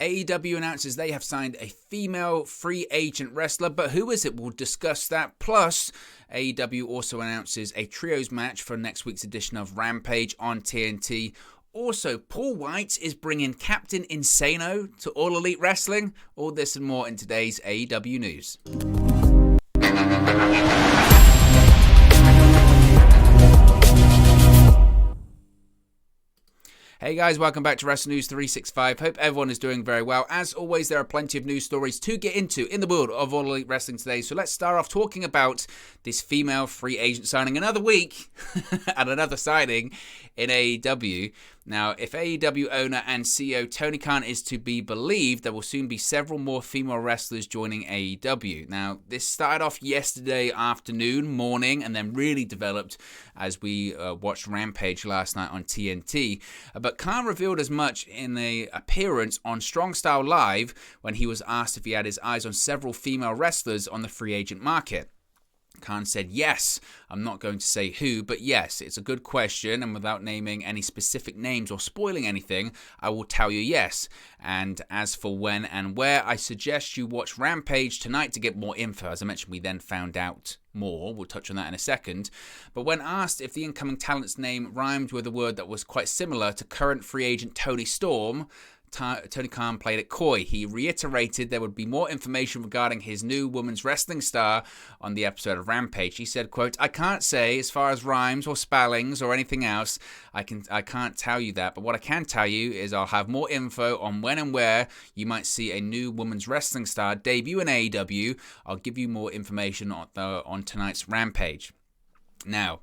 AEW announces they have signed a female free agent wrestler, but who is it? We'll discuss that. Plus, AEW also announces a trios match for next week's edition of Rampage on TNT. Also, Paul Wight is bringing Captain Insano to All Elite Wrestling. All this and more in today's AEW news. Hey guys, welcome back to Wrestling News 365. Hope everyone is doing very well. As always, there are plenty of news stories to get into in the world of All Elite Wrestling today. So let's start off talking about this female free agent signing. Another week and another signing in AEW. Now, if AEW owner and CEO Tony Khan is to be believed, there will soon be several more female wrestlers joining AEW. Now, this started off yesterday afternoon, morning, and then really developed as we watched Rampage last night on TNT. But Khan revealed as much in an appearance on Strong Style Live when he was asked if he had his eyes on several female wrestlers on the free agent market. Khan said, yes, I'm not going to say who, but yes, it's a good question, and without naming any specific names or spoiling anything, I will tell you yes. And as for when and where, I suggest you watch Rampage tonight to get more info. As I mentioned, we then found out more. We'll touch on that in a second. But when asked if the incoming talent's name rhymed with a word that was quite similar to current free agent Toni Storm, Tony Khan played it coy. He reiterated there would be more information regarding his new women's wrestling star on the episode of Rampage. He said, quote, I can't say as far as rhymes or spellings or anything else. I can't tell you that. But what I can tell you is I'll have more info on when and where you might see a new women's wrestling star debut in AEW. I'll give you more information on tonight's Rampage. Now,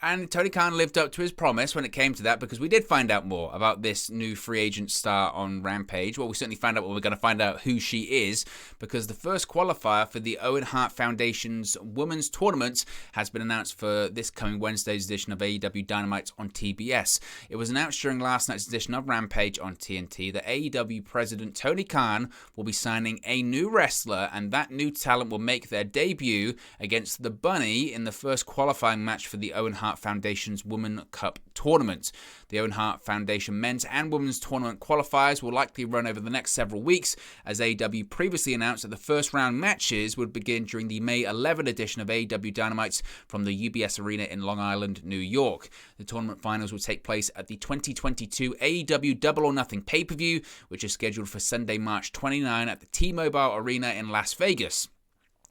and Tony Khan lived up to his promise when it came to that, because we did find out more about this new free agent star on Rampage. Well, we certainly found out we're going to find out who she is, because the first qualifier for the Owen Hart Foundation's Women's Tournament has been announced for this coming Wednesday's edition of AEW Dynamite on TBS. It was announced during last night's edition of Rampage on TNT that AEW President Tony Khan will be signing a new wrestler, and that new talent will make their debut against the Bunny in the first qualifying match for the Owen Hart Foundation's Women's Cup Tournament. The Owen Hart Foundation men's and women's tournament qualifiers will likely run over the next several weeks, as AEW previously announced that the first round matches would begin during the May 11 edition of AEW Dynamite from the UBS Arena in Long Island, New York. The tournament finals will take place at the 2022 AEW Double or Nothing pay-per-view, which is scheduled for Sunday, March 29 at the T-Mobile Arena in Las Vegas.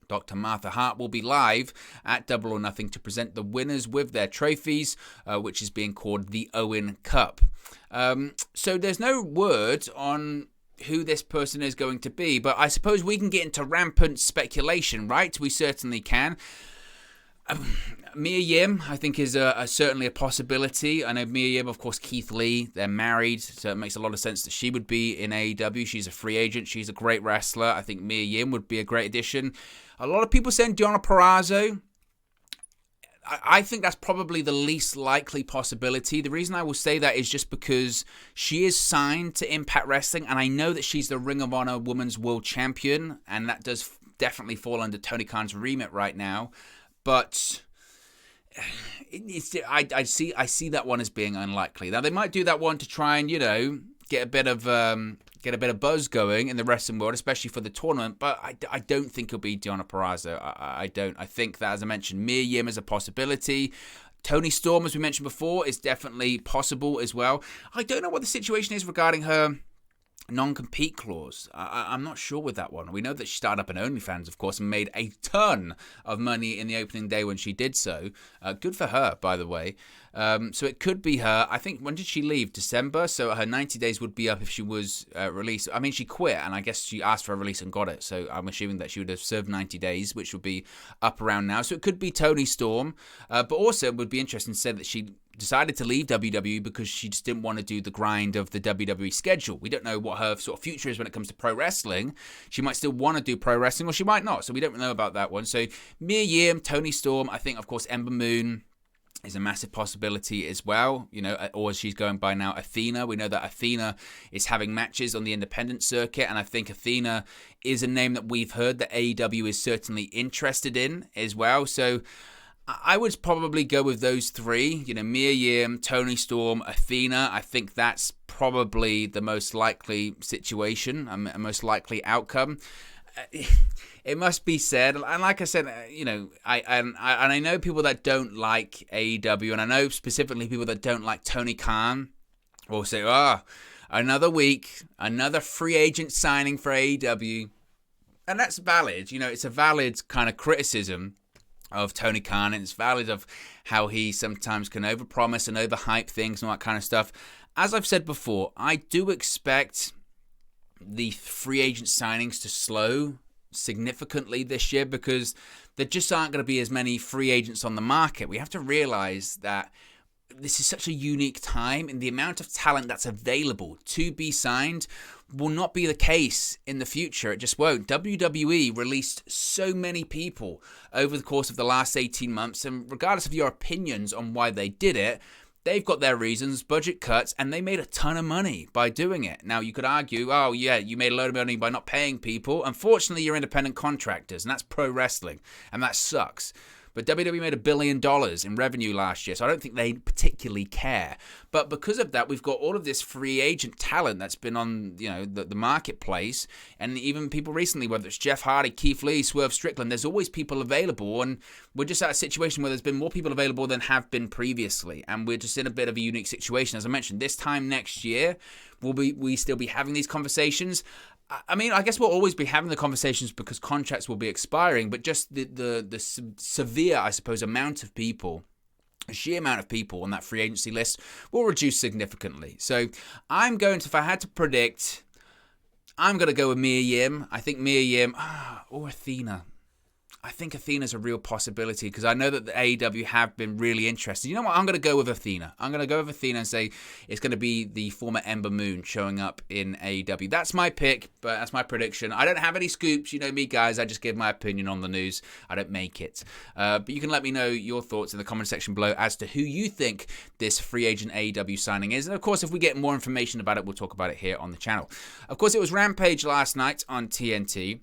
Dr. Martha Hart will be live at Double or Nothing to present the winners with their trophies, which is being called the Owen Cup. So there's no word on who this person is going to be, but I suppose we can get into rampant speculation, right? We certainly can. Mia Yim, I think, is certainly a possibility. I know Mia Yim, of course, Keith Lee, they're married, so it makes a lot of sense that she would be in AEW. She's a free agent. She's a great wrestler. I think Mia Yim would be a great addition. A lot of people saying Deonna Purrazzo. I think that's probably the least likely possibility. The reason I will say that is just because she is signed to Impact Wrestling, and I know that she's the Ring of Honor Women's World Champion, and that does definitely fall under Tony Khan's remit right now. But I see that one as being unlikely. Now, they might do that one to try and, get a bit of buzz going in the wrestling world, especially for the tournament, but I don't think it'll be Deonna Purrazzo. I don't. I think that, as I mentioned, Mia Yim is a possibility. Toni Storm, as we mentioned before, is definitely possible as well. I don't know what the situation is regarding her non-compete clause. I'm not sure with that one. We know that she started up an OnlyFans, of course, and made a ton of money in the opening day when she did so. Good for her, by the way. So it could be her. I think, when did she leave? December? So her 90 days would be up if she was released. I mean, she quit, and I guess she asked for a release and got it. So I'm assuming that she would have served 90 days, which would be up around now. So it could be Toni Storm. But also, it would be interesting to say that she decided to leave WWE because she just didn't want to do the grind of the WWE schedule. We don't know what her sort of future is when it comes to pro wrestling. She might still want to do pro wrestling, or she might not. So we don't know about that one. So Mia Yim, Toni Storm, I think, of course, Ember Moon is a massive possibility as well, or as she's going by now, Athena. We know that Athena is having matches on the independent circuit, and I think Athena is a name that we've heard that AEW is certainly interested in as well. So I would probably go with those three. Mia Yim, Toni Storm, Athena. I think that's probably the most likely situation, a most likely outcome. It must be said, and like I said, I know people that don't like AEW, and I know specifically people that don't like Tony Khan will say, another week, another free agent signing for AEW. And that's valid. It's a valid kind of criticism of Tony Khan, and it's valid of how he sometimes can overpromise and overhype things and all that kind of stuff. As I've said before, I do expect the free agent signings to slow significantly this year because there just aren't going to be as many free agents on the market. We have to realize that this is such a unique time, and the amount of talent that's available to be signed will not be the case in the future. It just won't. WWE released so many people over the course of the last 18 months, and regardless of your opinions on why they did it, they've got their reasons, budget cuts, and they made a ton of money by doing it. Now, you could argue, oh yeah, you made a load of money by not paying people. Unfortunately, you're independent contractors, and that's pro wrestling, and that sucks. But WWE made $1 billion in revenue last year, so I don't think they particularly care. But because of that, we've got all of this free agent talent that's been on, the marketplace, and even people recently, whether it's Jeff Hardy, Keith Lee, Swerve Strickland, there's always people available, and we're just at a situation where there's been more people available than have been previously, and we're just in a bit of a unique situation. As I mentioned, this time next year, will we still be having these conversations? I mean, I guess we'll always be having the conversations because contracts will be expiring, but just the severe, I suppose, amount of people, the sheer amount of people on that free agency list will reduce significantly. So if I had to predict, I'm going to go with Mia Yim. I think Mia Yim, or Athena. I think Athena's a real possibility because I know that the AEW have been really interested. You know what? I'm going to go with Athena. I'm going to go with Athena and say it's going to be the former Ember Moon showing up in AEW. That's my pick, but that's my prediction. I don't have any scoops. You know me, guys. I just give my opinion on the news. I don't make it. But you can let me know your thoughts in the comment section below as to who you think this free agent AEW signing is. And of course, if we get more information about it, we'll talk about it here on the channel. Of course, it was Rampage last night on TNT.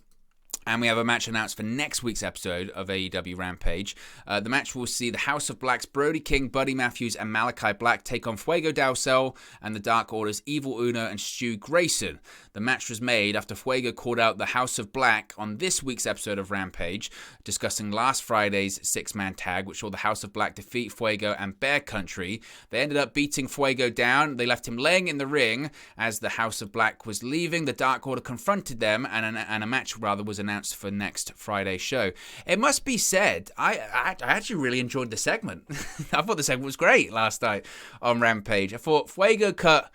And we have a match announced for next week's episode of AEW Rampage. The match will see the House of Black's Brody King, Buddy Matthews, and Malachi Black take on Fuego del Sol and the Dark Order's Evil Uno and Stu Grayson. The match was made after Fuego called out the House of Black on this week's episode of Rampage, discussing last Friday's six-man tag, which saw the House of Black defeat Fuego and Bear Country. They ended up beating Fuego down. They left him laying in the ring as the House of Black was leaving. The Dark Order confronted them, and a match was announced for next Friday's show. It must be said, I actually really enjoyed the segment. I thought the segment was great last night on Rampage. I thought Fuego cut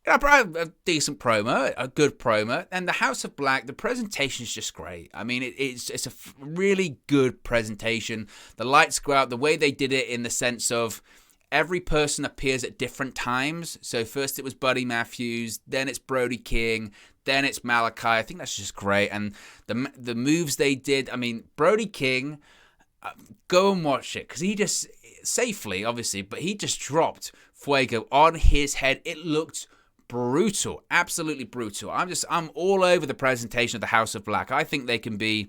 a decent promo, a good promo, and the House of Black, the presentation is just great. I mean, it's a really good presentation. The lights go out, the way they did it in the sense of every person appears at different times. So first it was Buddy Matthews, then it's Brody King, then it's Malachi. I think that's just great. And the moves they did, I mean, Brody King, go and watch it because he just, safely obviously, but he just dropped Fuego on his head. It looked brutal, absolutely brutal. I'm all over the presentation of the House of Black. I think they can be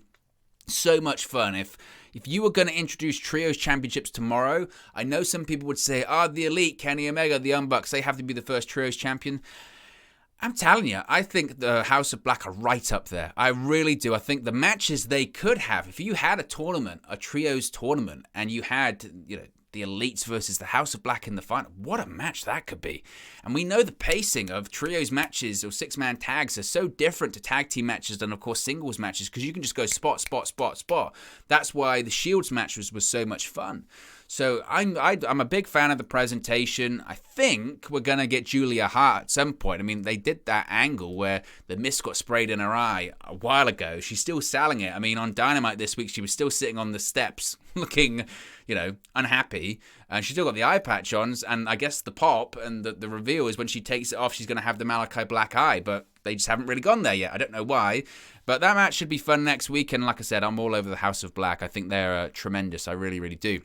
so much fun. If you were going to introduce Trios Championships tomorrow, I know some people would say, the Elite, Kenny Omega, the Young Bucks, they have to be the first Trios Champion. I'm telling you, I think the House of Black are right up there. I really do. I think the matches they could have, if you had a tournament, a Trios tournament, and you had, the Elites versus the House of Black in the final, what a match that could be. And we know the pacing of Trios matches or six-man tags are so different to tag team matches than, of course, singles matches, because you can just go spot, spot, spot, spot. That's why the Shields match was so much fun. So I'm a big fan of the presentation. I think we're going to get Julia Hart at some point. I mean, they did that angle where the mist got sprayed in her eye a while ago. She's still selling it. I mean, on Dynamite this week, she was still sitting on the steps looking, unhappy. And she's still got the eye patch on. And I guess the pop and the reveal is when she takes it off, she's going to have the Malachi Black eye. But they just haven't really gone there yet. I don't know why. But that match should be fun next week. And like I said, I'm all over the House of Black. I think they're tremendous. I really, really do.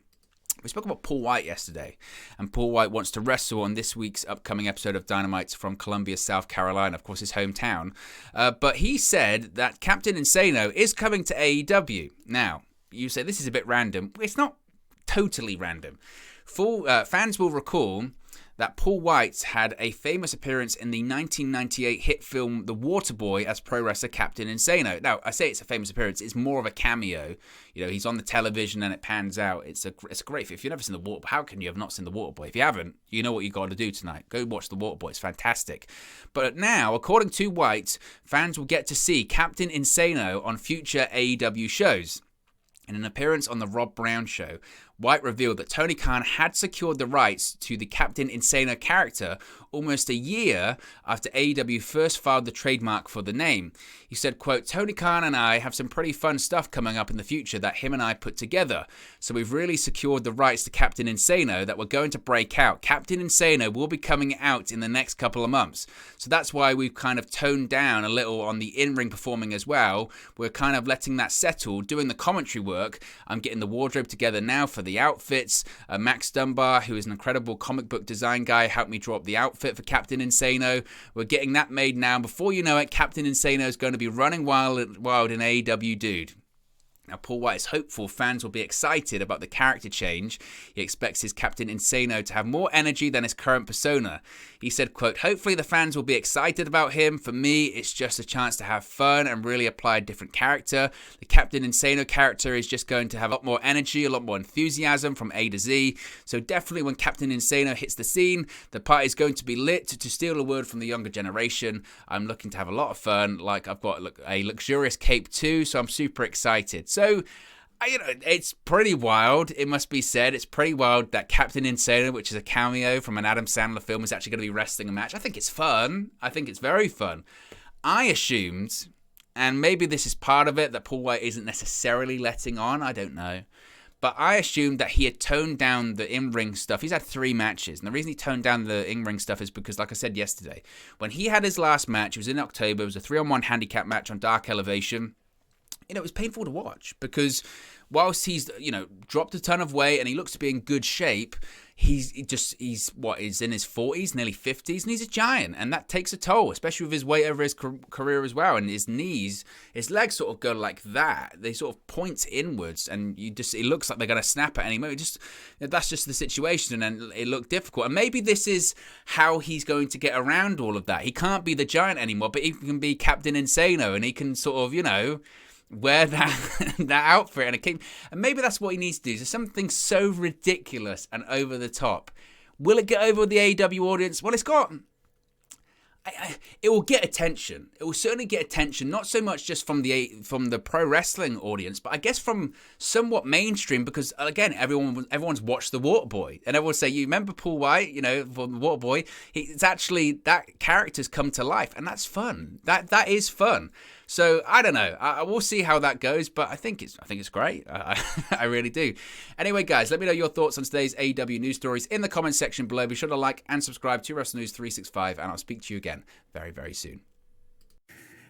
We spoke about Paul Wight yesterday, and Paul Wight wants to wrestle on this week's upcoming episode of Dynamite from Columbia, South Carolina, of course his hometown. But he said that Captain Insano is coming to AEW. Now, you say this is a bit random. It's not totally random. Fans will recall that Paul Wight had a famous appearance in the 1998 hit film The Waterboy as pro wrestler Captain Insano. Now, I say it's a famous appearance, it's more of a cameo. You know, he's on the television and it pans out. It's a great, if you've never seen The Waterboy, how can you have not seen The Waterboy? If you haven't, you know what you got to do tonight. Go watch The Waterboy, it's fantastic. But now, according to Wight, fans will get to see Captain Insano on future AEW shows. In an appearance on the Rob Brown Show, Wight revealed that Tony Khan had secured the rights to the Captain Insano character almost a year after AEW first filed the trademark for the name. He said, quote, Tony Khan and I have some pretty fun stuff coming up in the future that him and I put together. So we've really secured the rights to Captain Insano that we're going to break out. Captain Insano will be coming out in the next couple of months. So that's why we've kind of toned down a little on the in-ring performing as well. We're kind of letting that settle, doing the commentary work. I'm getting the wardrobe together now for the outfits. Max Dunbar, who is an incredible comic book design guy, helped me draw up the outfit for Captain Insano. We're getting that made now. Before you know it, Captain Insano is going to be running wild in AEW, dude. Now, Paul Wight is hopeful fans will be excited about the character change. He expects his Captain Insano to have more energy than his current persona. He said, quote, hopefully the fans will be excited about him. For me, it's just a chance to have fun and really apply a different character. The Captain Insano character is just going to have a lot more energy, a lot more enthusiasm from A to Z. So definitely when Captain Insano hits the scene, the party is going to be lit. To steal a word from the younger generation, I'm looking to have a lot of fun. Like, I've got a luxurious cape too, so I'm super excited. So, it's pretty wild, it must be said. It's pretty wild that Captain Insano, which is a cameo from an Adam Sandler film, is actually going to be wrestling a match. I think it's fun. I think it's very fun. I assumed, and maybe this is part of it, that Paul Wight isn't necessarily letting on. I don't know. But I assumed that he had toned down the in-ring stuff. He's had 3 matches. And the reason he toned down the in-ring stuff is because, like I said yesterday, when he had his last match, it was in October. It was a 3-on-1 handicap match on Dark Elevation. It was painful to watch because whilst he's, dropped a ton of weight and he looks to be in good shape, he's in his 40s, nearly 50s, and he's a giant, and that takes a toll, especially with his weight over his career as well. And his knees, his legs sort of go like that; they sort of point inwards, and it looks like they're going to snap at any moment. That's just the situation, and it looked difficult. And maybe this is how he's going to get around all of that. He can't be the giant anymore, but he can be Captain Insano, and he can sort of, wear that outfit and a cape. And maybe that's what he needs to do. So something so ridiculous and over the top. Will it get over with the AEW audience? Well, it's got... it will get attention. It will certainly get attention, not so much just from the pro wrestling audience, but I guess from somewhat mainstream, because again, everyone's watched The Waterboy, and everyone say, you remember Paul Wight, from The Waterboy? It's actually, that character's come to life, and that's fun. That is fun. So I don't know. I will see how that goes, but I think it's great. I really do. Anyway, guys, let me know your thoughts on today's AEW news stories in the comments section below. Be sure to like and subscribe to Wrestle News 365, and I'll speak to you again very, very soon.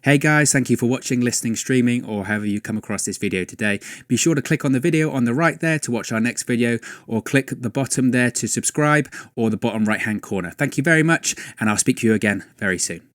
Hey guys, thank you for watching, listening, streaming, or however you come across this video today. Be sure to click on the video on the right there to watch our next video, or click the bottom there to subscribe, or the bottom right hand corner. Thank you very much, and I'll speak to you again very soon.